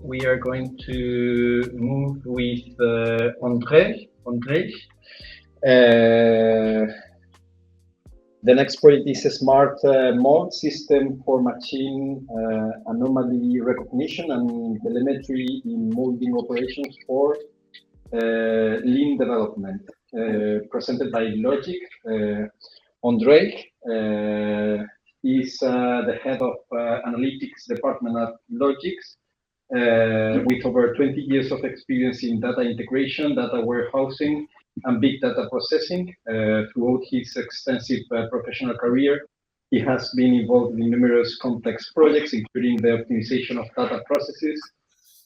we are going to move with André. The next project is a smart mode system for machine anomaly recognition and telemetry in molding operations for lean development, presented by Logic. André is the head of analytics department at Logic, with over 20 years of experience in data integration, data warehousing, and big data processing. Throughout his extensive professional career, he has been involved in numerous complex projects, including the optimization of data processes,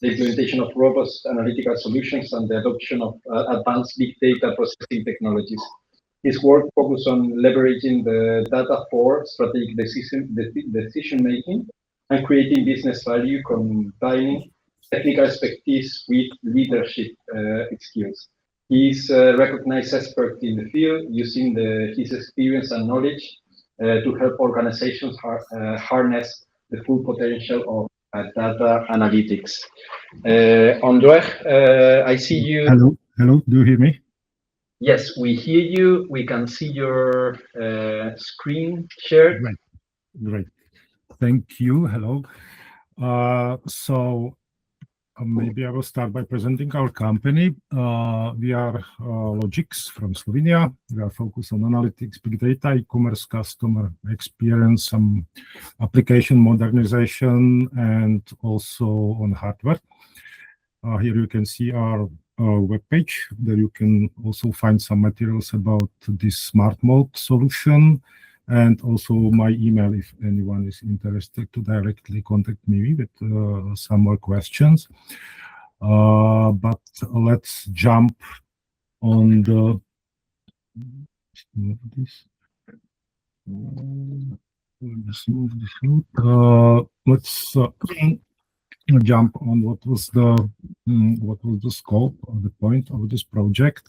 the implementation of robust analytical solutions, and the adoption of advanced big data processing technologies. His work focuses on leveraging the data for strategic decision-making and creating business value, combining technical expertise with leadership skills. He is a recognized expert in the field, using his experience and knowledge to help organizations harness the full potential of data analytics. André, I see you. Hello, do you hear me? Yes, we hear you. We can see your screen shared. Great. Thank you. Hello. Maybe I will start by presenting our company. We are Logics from Slovenia. We are focused on analytics, big data, e-commerce, customer experience, some application modernization, and also on hardware. Here you can see our webpage. There you can also find some materials about this smart mode solution, and also my email if anyone is interested to directly contact me with some more questions. But let's jump on the let's jump on what was the scope or the point of this project.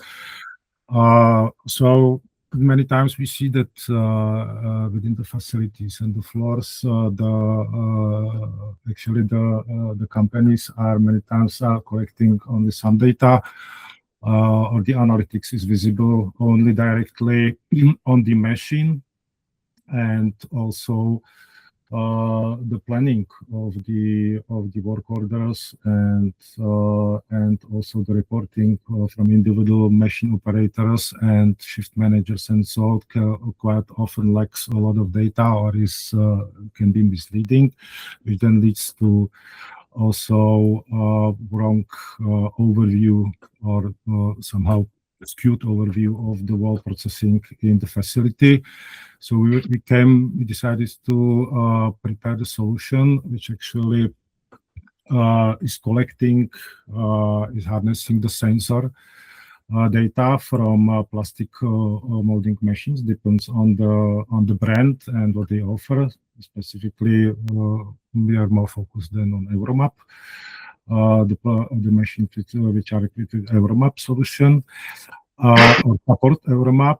So many times we see that within the facilities and the floors, actually the companies are many times collecting only some data, or the analytics is visible only directly on the machine, and also the planning of the work orders and also the reporting from individual machine operators and shift managers, and so quite often lacks a lot of data or can be misleading, which then leads to also wrong overview or somehow skewed overview of the whole processing in the facility. So we decided to prepare the solution, which actually is collecting, is harnessing the sensor data from plastic molding machines. Depends on the brand and what they offer. Specifically, we are more focused then on Euromap. The machines which are equipped with Euromap solution or support Euromap.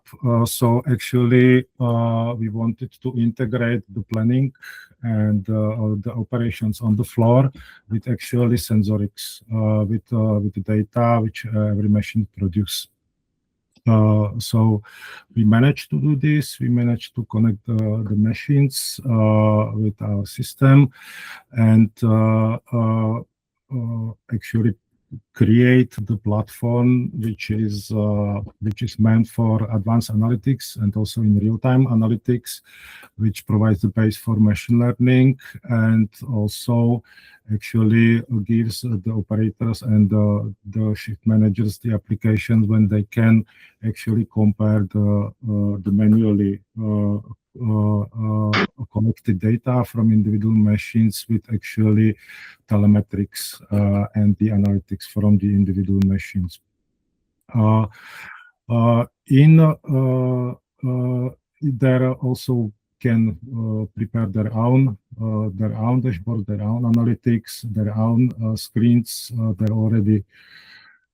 So actually, we wanted to integrate the planning and the operations on the floor with actually sensorics, with the data which every machine produces. So we managed to do this. We managed to connect the machines with our system and actually create the platform which is meant for advanced analytics and also in real-time analytics, which provides the base for machine learning and also actually gives the operators and the shift managers the applications when they can actually compare the manually collected data from individual machines with actually telemetrics and the analytics from the individual machines. There also can prepare their own dashboard, their own analytics, their own screens. They already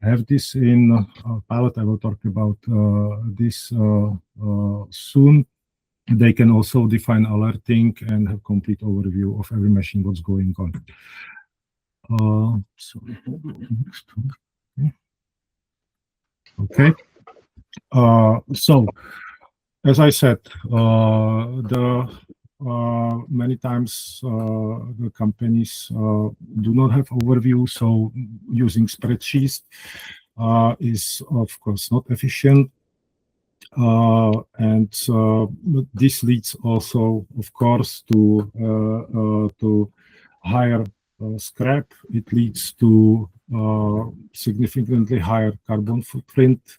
have this in pilot. I will talk about this soon. They can also define alerting and have complete overview of every machine, what's going on. Sorry. Okay. So, as I said, many times the companies do not have overview, so using spreadsheets is of course not efficient. And this leads also, of course, to higher scrap. It leads to significantly higher carbon footprint,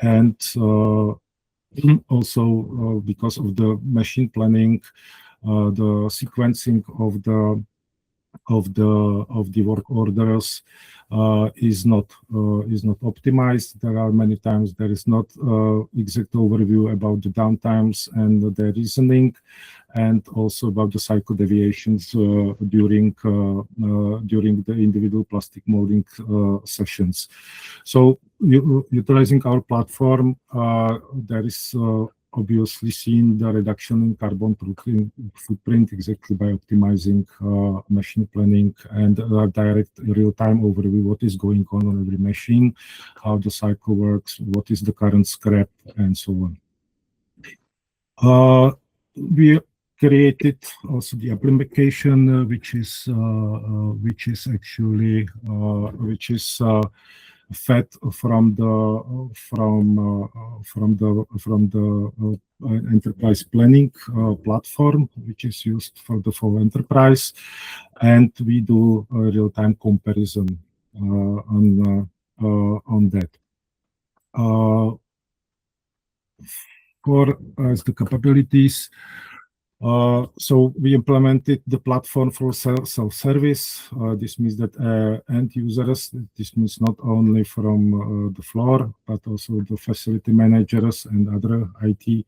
and also because of the machine planning, the sequencing of the work orders is not optimized. There are many times there is not exact overview about the downtimes and the reasoning, and also about the cycle deviations during the individual plastic molding sessions. So utilizing our platform, there is obviously seen the reduction in carbon footprint exactly by optimizing machine planning and direct real-time overview what is going on every machine, how the cycle works, what is the current scrap, and so on. We created also the application, which is actually fed from the enterprise planning platform, which is used for the full enterprise, and we do a real-time comparison on that. For as the capabilities, so we implemented the platform for self-service. This means that end users, this means not only from the floor, but also the facility managers and other IT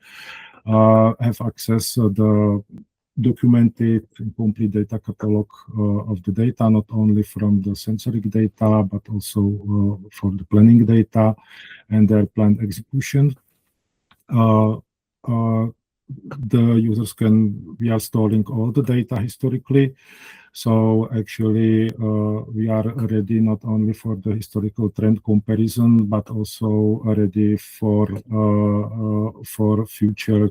have access to the documented and complete data catalog of the data, not only from the sensoric data, but also for the planning data and their planned execution. The users we are storing all the data historically. So actually, we are ready not only for the historical trend comparison, but also ready for future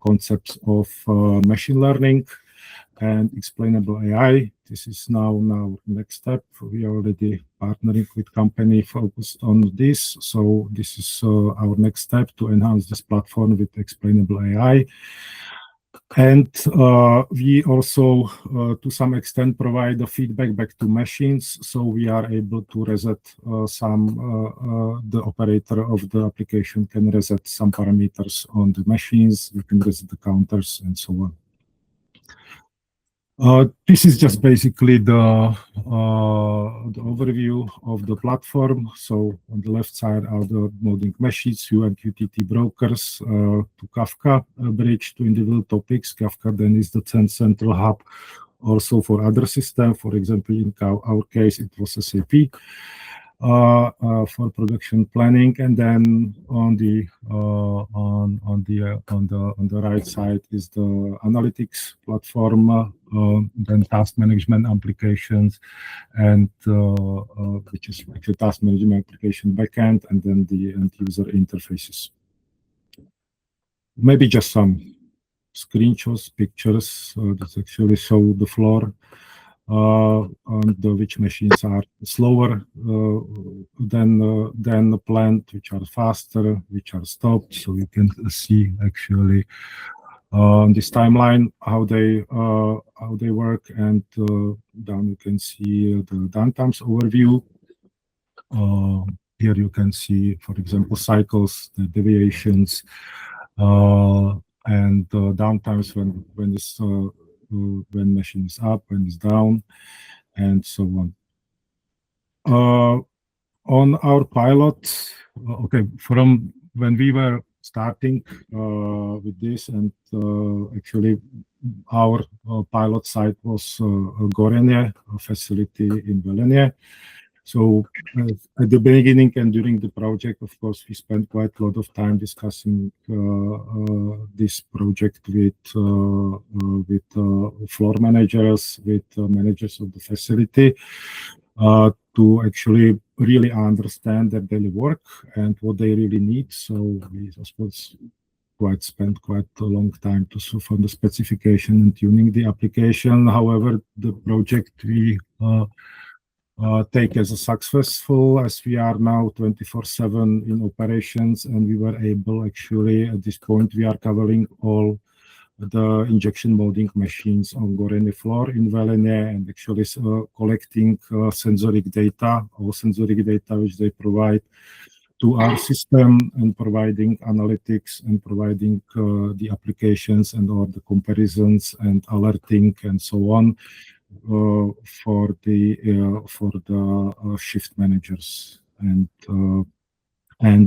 concepts of machine learning and explainable AI. This is now next step. We are already partnering with company focused on this. So this is our next step to enhance this platform with explainable AI. And we also, to some extent, provide the feedback back to machines. So we are able to reset the operator of the application can reset some parameters on the machines. We can reset the counters and so on. This is just basically the overview of the platform. So on the left side are the molding machines, UMQTT brokers, to Kafka bridge to individual topics. Kafka then is the central hub also for other systems. For example, in our case, it was SAP for production planning, and then on the right side is the analytics platform, then task management applications, and which is actually task management application backend, and then the end user interfaces. Maybe just some screenshots, pictures that actually show the floor. Which machines are slower than the plant, which are faster, which are stopped. So you can see actually on this timeline how they work, and down you can see the downtimes overview. Here you can see, for example, cycles, the deviations, and downtimes when machine is up, when it's down, and so on. On our pilot, okay, from when we were starting with this, and actually our pilot site was Gorenje, a facility in Velenje. So at the beginning and during the project, of course, we spent quite a lot of time discussing this project with floor managers, with managers of the facility, to actually really understand their daily work and what they really need. So we, I suppose, spent quite a long time to solve on the specification and tuning the application. However, the project we take as a successful, as we are now 24/7 in operations, and we were able, actually at this point we are covering all the injection molding machines on Goreny floor in Velenje, and actually collecting sensoric data, all sensoric data which they provide to our system, and providing analytics and providing the applications and all the comparisons and alerting and so on for the shift managers and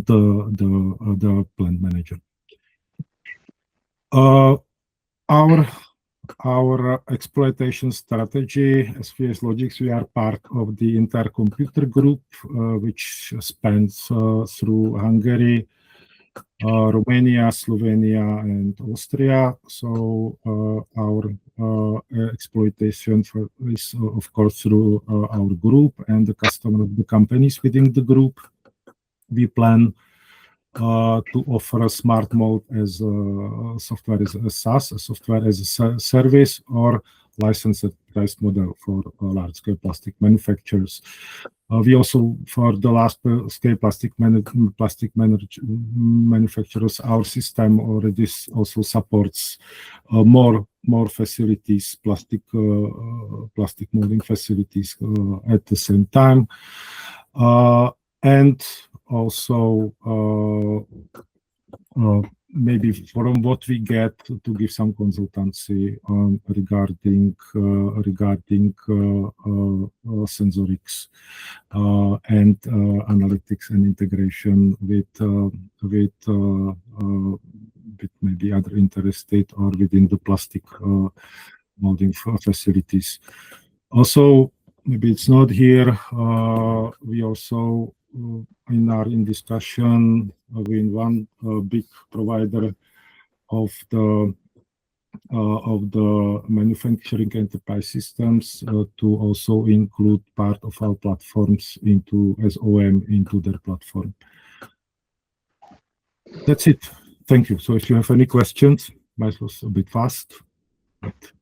the plant manager. Our exploitation strategy, SVS Logics, we are part of the INCIRCULAR group, which spans through Hungary, Romania, Slovenia, and Austria. So our exploitation is, of course, through our group and the the companies within the group. We plan to offer a smart mode as a software as a SaaS, a software as a service, or licensed price model for large-scale plastic manufacturers. We also, for the large-scale plastic manufacturers, our system already also supports more facilities, plastic molding facilities at the same time, and also maybe from what we get to give some consultancy regarding sensorics and analytics and integration with maybe other interested or within the plastic molding facilities. Also, maybe it's not here. We also in discussion with one big provider of the manufacturing enterprise systems to also include part of our platforms into as OM into their platform. That's it. Thank you. So if you have any questions, mine was a bit fast, but